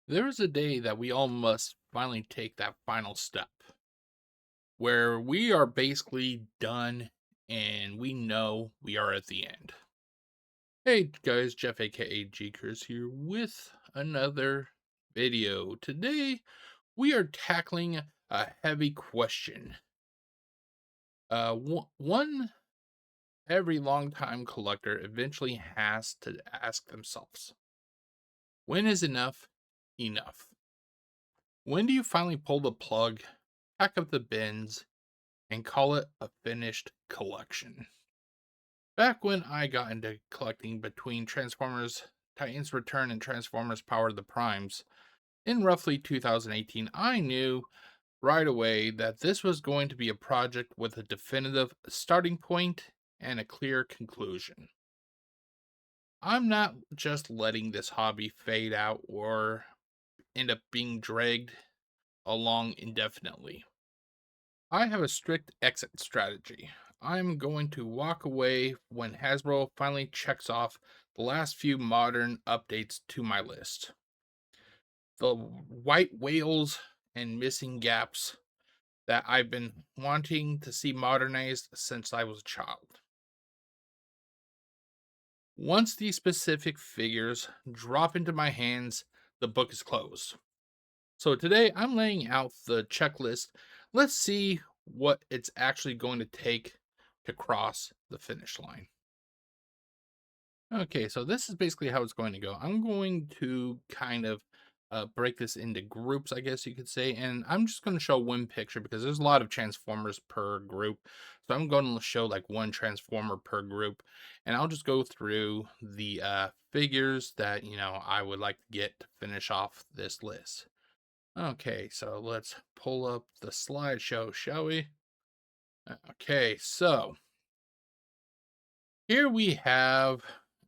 There is a day that we all must finally take that final step where we are basically done and we know we are at the end. Hey guys, Jeff aka GCurse here with another video. Today we are tackling a heavy question. One every long-time collector eventually has to ask themselves, when is enough enough? When do you finally pull the plug, pack up the bins, and call it a finished collection? Back when I got into collecting between Transformers Titans Return and Transformers Power of the Primes in roughly 2018, I knew right away that this was going to be a project with a definitive starting point and a clear conclusion. I'm not just letting this hobby fade out or end up being dragged along indefinitely. I have a strict exit strategy. I'm going to walk away when Hasbro finally checks off the last few modern updates to my list. The white whales and missing gaps that I've been wanting to see modernized since I was a child. Once these specific figures drop into my hands, the book is closed. So today I'm laying out the checklist. Let's see what it's actually going to take to cross the finish line. Okay, so this is basically how it's going to go. I'm going to kind of break this into groups, I guess you could say, and I'm just going to show one picture because there's a lot of Transformers per group. So I'm going to show like one Transformer per group, and I'll just go through the figures that, I would like to get to finish off this list. Okay, so let's pull up the slideshow, shall we? Okay, so here we have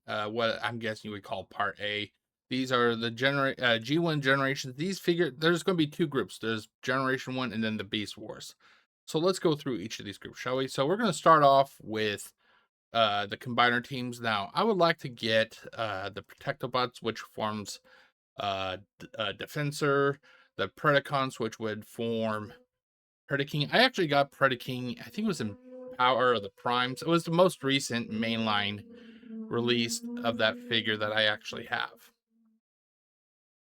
what I'm guessing you would call Part A. These are the G1 generations. There's going to be two groups. There's Generation 1 and then the Beast Wars. So let's go through each of these groups, shall we? So we're going to start off with the Combiner teams. Now, I would like to get the Protectobots, which forms Defensor, the Predacons, which would form Predaking. I actually got Predaking, I think it was in Power of the Primes. It was the most recent mainline release of that figure that I actually have.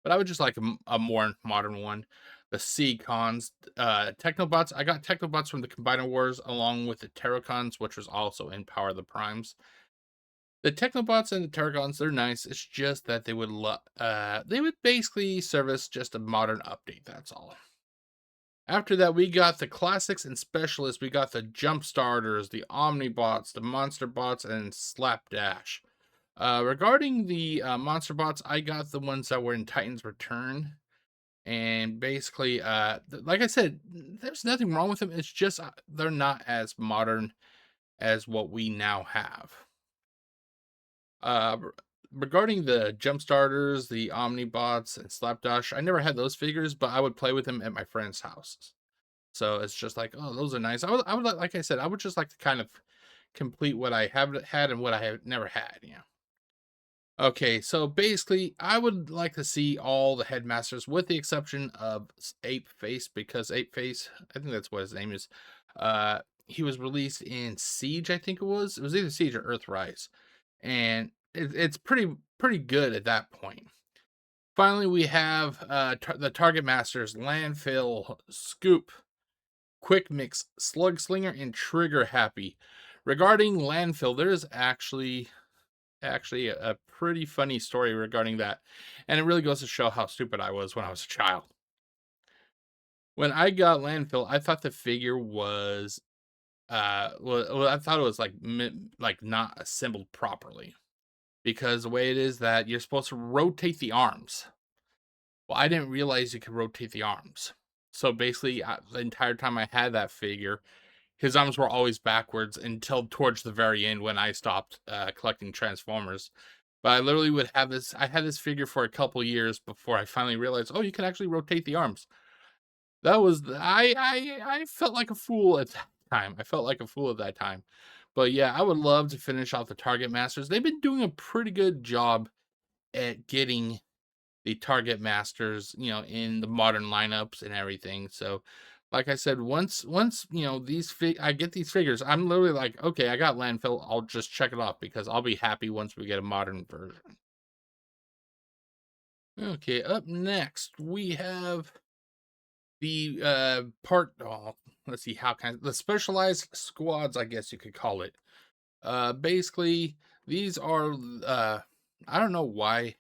But I would just like a more modern one. The Seacons, Technobots. I got Technobots from the Combiner Wars along with the Terracons, which was also in Power of the Primes. The Technobots and the Terracons, they're nice. It's just that they would basically service just a modern update. That's all. After that, we got the classics and specialists. We got the jump starters, the Omnibots, the Monster Bots, and Slapdash. Regarding the Monster Bots, I got the ones that were in Titan's Return. And basically, like I said, there's nothing wrong with them. It's just they're not as modern as what we now have. Regarding the jump starters, the Omnibots, and Slapdash, I never had those figures, but I would play with them at my friends' houses. So it's just like, oh, those are nice. I would like I said, I would just like to kind of complete what I have had and what I have never had. Okay, so basically, I would like to see all the headmasters, with the exception of Ape Face, because Ape Face, I think that's what his name is. He was released in Siege, I think it was. It was either Siege or Earthrise, and it's pretty good at that point. Finally, we have the Target Masters: Landfill, Scoop, Quick Mix, Slug Slinger, and Trigger Happy. Regarding Landfill, there is actually a pretty funny story regarding that, and it really goes to show how stupid I was when I was a child. When I got Landfill, I thought the figure was I thought it was like not assembled properly, because the way it is that you're supposed to rotate the arms. Well, I didn't realize you could rotate the arms. So basically, the entire time I had that figure, his arms were always backwards until towards the very end when I stopped collecting Transformers. But I literally would have this. I had this figure for a couple years before I finally realized, oh, you can actually rotate the arms. That was I felt like a fool at that time. I felt like a fool at that time. But yeah, I would love to finish off the Target Masters. They've been doing a pretty good job at getting the target masters, in the modern lineups and everything. So, like I said, once I get these figures, I'm literally like, okay, I got landfill. I'll just check it off because I'll be happy once we get a modern version. Okay, up next we have the let's see, the specialized squads, I guess you could call it. Basically, these are I don't know why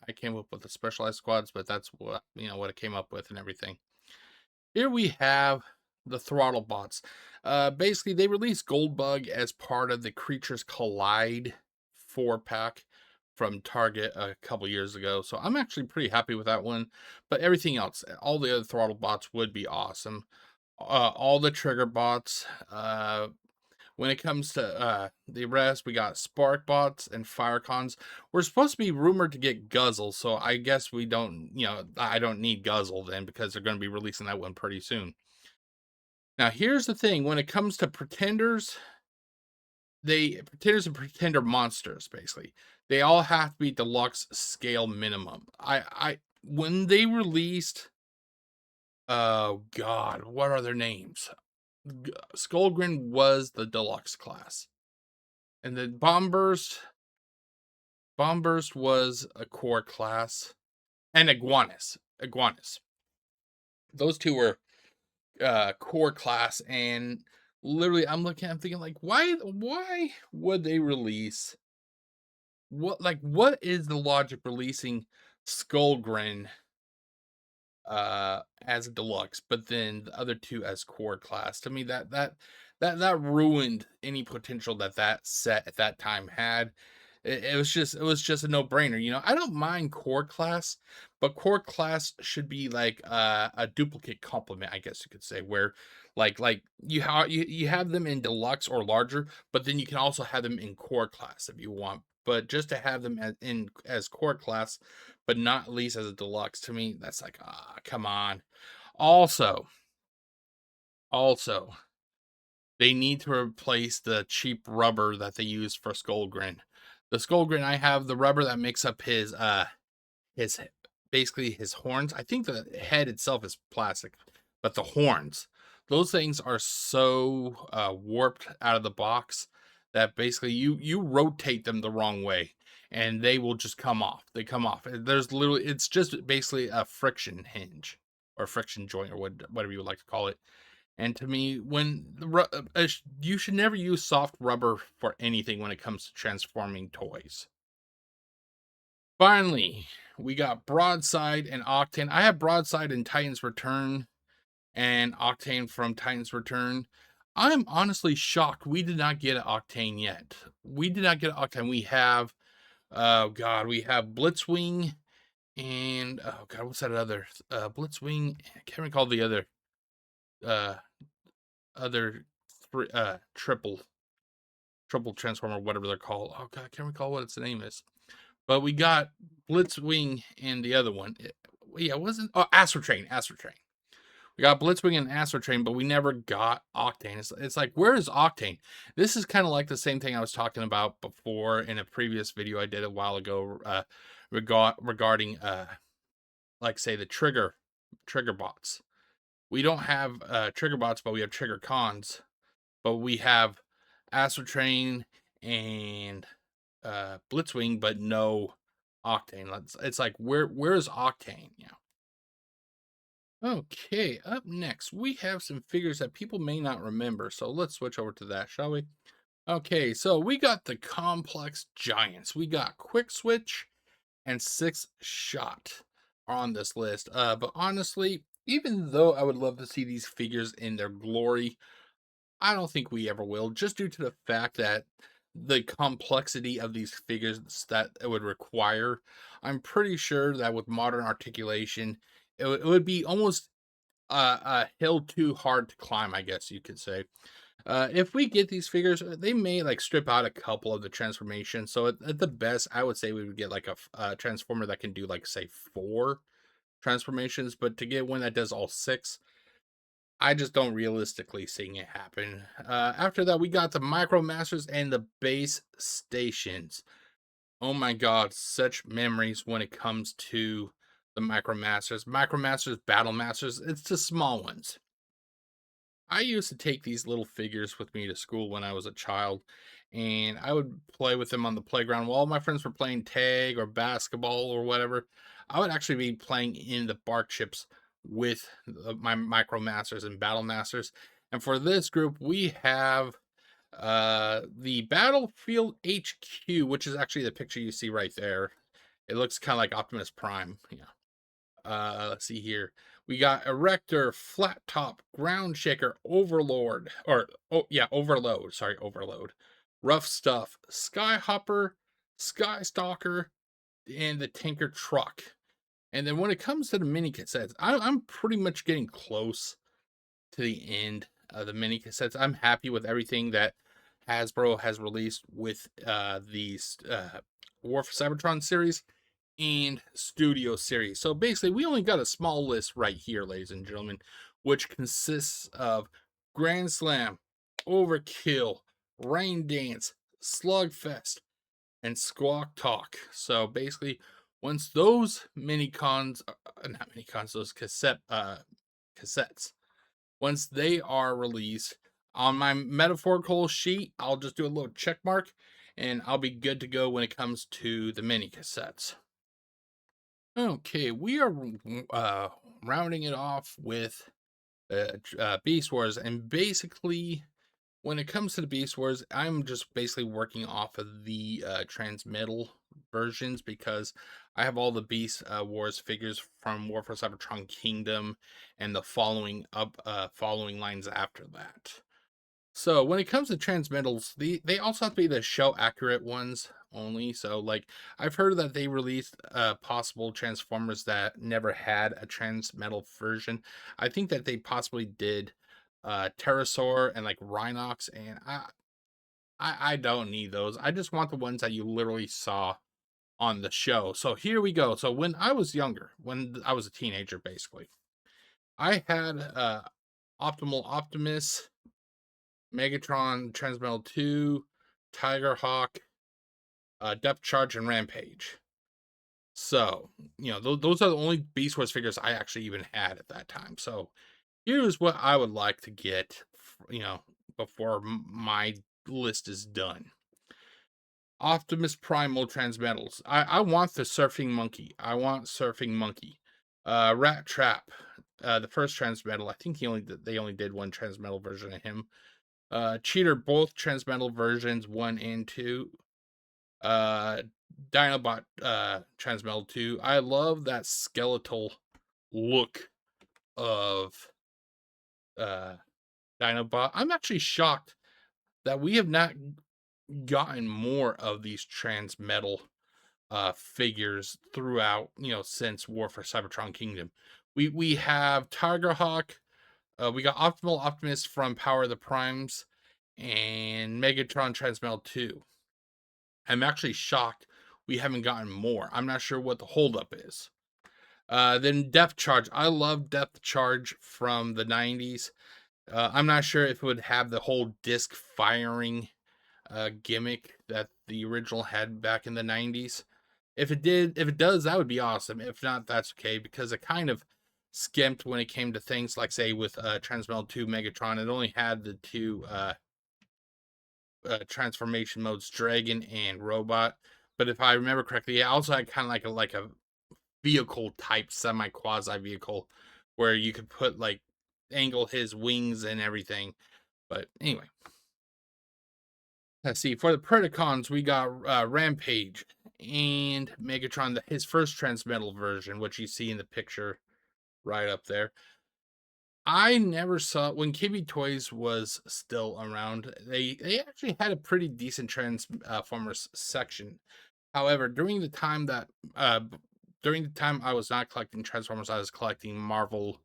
I came up with the specialized squads, but that's what I came up with and everything. Here we have the throttle bots. Basically, they released Goldbug as part of the Creatures Collide 4-pack from Target a couple years ago. So I'm actually pretty happy with that one. But everything else, all the other throttle bots would be awesome. All the trigger bots. When it comes to the rest, we got Spark bots and Firecons. We're supposed to be rumored to get Guzzle, so I guess we don't, I don't need Guzzle then because they're going to be releasing that one pretty soon. Now, here's the thing: when it comes to pretenders, pretenders and pretender monsters, basically, they all have to be deluxe scale minimum. When they released, oh God, what are their names? Skullgrin was the deluxe class. And then Bombburst was a core class. And Iguanus. Those two were core class. And literally, I'm thinking, like, why would they release what is the logic releasing Skullgrin as a deluxe, but then the other two as core class? To me, that ruined any potential that set at that time had. It was just a no-brainer. I don't mind core class, but core class should be like a duplicate complement, I guess you could say, where like you have them in deluxe or larger, but then you can also have them in core class if you want. But just to have them as core class, but not at least as a deluxe, to me, that's like, come on. Also, they need to replace the cheap rubber that they use for Skullgrin. The Skullgrin, I have the rubber that makes up his basically his horns. I think the head itself is plastic, but the horns, those things are so warped out of the box that basically you rotate them the wrong way and they will just come off. They come off. It's just basically a friction hinge or friction joint or whatever you would like to call it. And to me, you should never use soft rubber for anything when it comes to transforming toys. Finally, we got Broadside and Octane. I have Broadside in Titan's Return and Octane from Titan's Return. I'm honestly shocked we did not get an Octane yet. We did not get an Octane. We have, oh God, we have Blitzwing and, oh God, what's that other? Blitzwing, I can't recall the other triple transformer, whatever they're called. Oh God, I can't recall what its name is. But we got Blitzwing and the other one. It wasn't. Oh, Astro Train. We got Blitzwing and Astro Train, but we never got Octane. It's like, where is Octane? This is kind of like the same thing I was talking about before in a previous video I did a while ago regarding, like, say, the trigger bots. We don't have trigger bots, but we have trigger cons. But we have Astro Train and Blitzwing, but no Octane. It's like, where's Octane? Okay, up next we have some figures that people may not remember, so let's switch over to that, shall we? Okay, so we got the complex giants. We got Quick Switch and 6-Shot on this list. But honestly, even though I would love to see these figures in their glory, I don't think we ever will, just due to the fact that the complexity of these figures that it would require. I'm pretty sure that with modern articulation, it would be almost a hill too hard to climb, I guess you could say. If we get these figures, they may like strip out a couple of the transformations. So at the best, I would say we would get like a transformer that can do like, say, 4 transformations, but to get one that does all 6, I just don't realistically seeing it happen. After that, we got the Micromasters and the base stations. Oh my God, such memories when it comes to the Micromasters, Battle Masters. It's the small ones. I used to take these little figures with me to school when I was a child, and I would play with them on the playground while my friends were playing tag or basketball or whatever. I would actually be playing in the bark chips with my Micromasters and Battle Masters. And for this group, we have the Battlefield HQ, which is actually the picture you see right there. It looks kind of like Optimus Prime. Yeah. Let's see here. We got Erector, Flat Top, Ground Shaker, Overlord, or oh yeah, Overload. Sorry, Overload. Rough Stuff, Skyhopper, Sky Stalker, and the Tanker Truck. And then when it comes to the mini cassettes, I'm pretty much getting close to the end of the mini cassettes. I'm happy with everything that Hasbro has released with these War for Cybertron series and studio series. So basically, we only got a small list right here, ladies and gentlemen, which consists of Grand Slam, Overkill, Rain Dance, Slugfest, and Squawk Talk. So basically, once those not mini cons, those cassettes, once they are released on my metaphorical sheet, I'll just do a little check mark, and I'll be good to go when it comes to the mini cassettes. Okay, we are rounding it off with Beast Wars, and basically, when it comes to the Beast Wars, I'm just basically working off of the transmetal versions because I have all the Beast Wars figures from War for Cybertron Kingdom and the following lines after that. So when it comes to transmetals, they also have to be the show accurate ones only. So like I've heard that they released possible Transformers that never had a transmetal version. I think that they possibly did Pterosaur and like Rhinox, and I don't need those. I just want the ones that you literally saw on the show. So here we go. So when I was younger, when I was a teenager, basically, I had Optimal Optimus, Megatron, Transmetal 2, Tiger Hawk, Depth Charge, and Rampage. So, those are the only Beast Wars figures I actually even had at that time. So, here's what I would like to get, before my list is done. Optimus Primal Transmetals. I want the Surfing Monkey. I want Surfing Monkey. Rat Trap. The first Transmetal. I think they only did one Transmetal version of him. Cheater, both transmetal versions 1 and 2. Dinobot transmetal 2. I love that skeletal look of Dinobot. I'm actually shocked that we have not gotten more of these transmetal figures throughout, since War for Cybertron Kingdom. We have Tiger Hawk. We got Optimal Optimus from Power of the Primes and Megatron Transmetal 2. I'm actually shocked we haven't gotten more. I'm not sure what the holdup is. Then Depth Charge. I love Depth Charge from the 90s. I'm not sure if it would have the whole disc firing gimmick that the original had back in the 90s. If it does, that would be awesome. If not, that's okay, because it kind of skimped when it came to things like, say, with Transmetal 2 Megatron. It only had the two transformation modes, Dragon and Robot. But if I remember correctly, it also had kind of like a vehicle type, semi quasi vehicle, where you could put like angle his wings and everything. But anyway, let's see. For the Predacons, we got Rampage and Megatron, his first transmetal version, which you see in the picture right up there. I never saw when KB Toys was still around. They actually had a pretty decent Transformers section. However, during the time I was not collecting Transformers, I was collecting Marvel,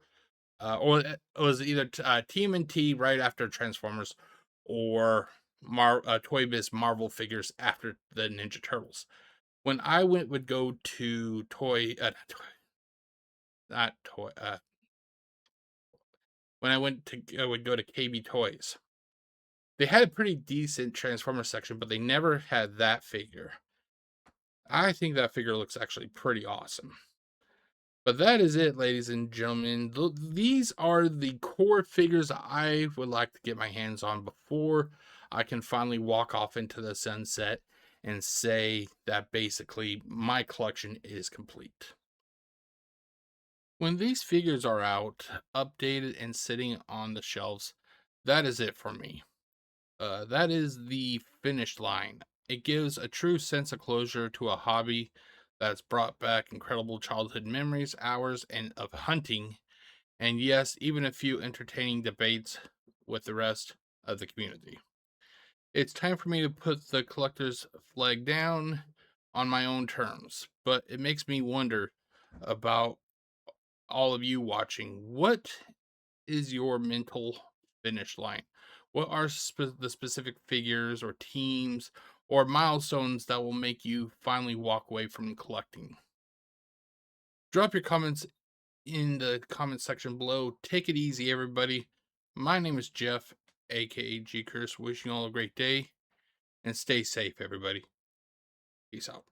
or it was either TMNT right after Transformers, or Toy Biz Marvel figures after the Ninja Turtles. When I would go to not toy, when I would go to KB Toys, they had a pretty decent Transformers section, but they never had that figure. I think that figure looks actually pretty awesome. But that is it, ladies and gentlemen. These are the core figures I would like to get my hands on before I can finally walk off into the sunset and say that basically my collection is complete. When these figures are out, updated, and sitting on the shelves, that is it for me. That is the finish line. It gives a true sense of closure to a hobby that's brought back incredible childhood memories, hours, and of hunting, and yes, even a few entertaining debates with the rest of the community. It's time for me to put the collector's flag down on my own terms, but it makes me wonder about all of you watching. What is your mental finish line? What are the specific figures or teams or milestones that will make you finally walk away from collecting? Drop your comments in the comment section below. Take it easy, everybody. My name is Jeff, aka GCurse. Wishing you all a great day and stay safe, everybody. Peace out.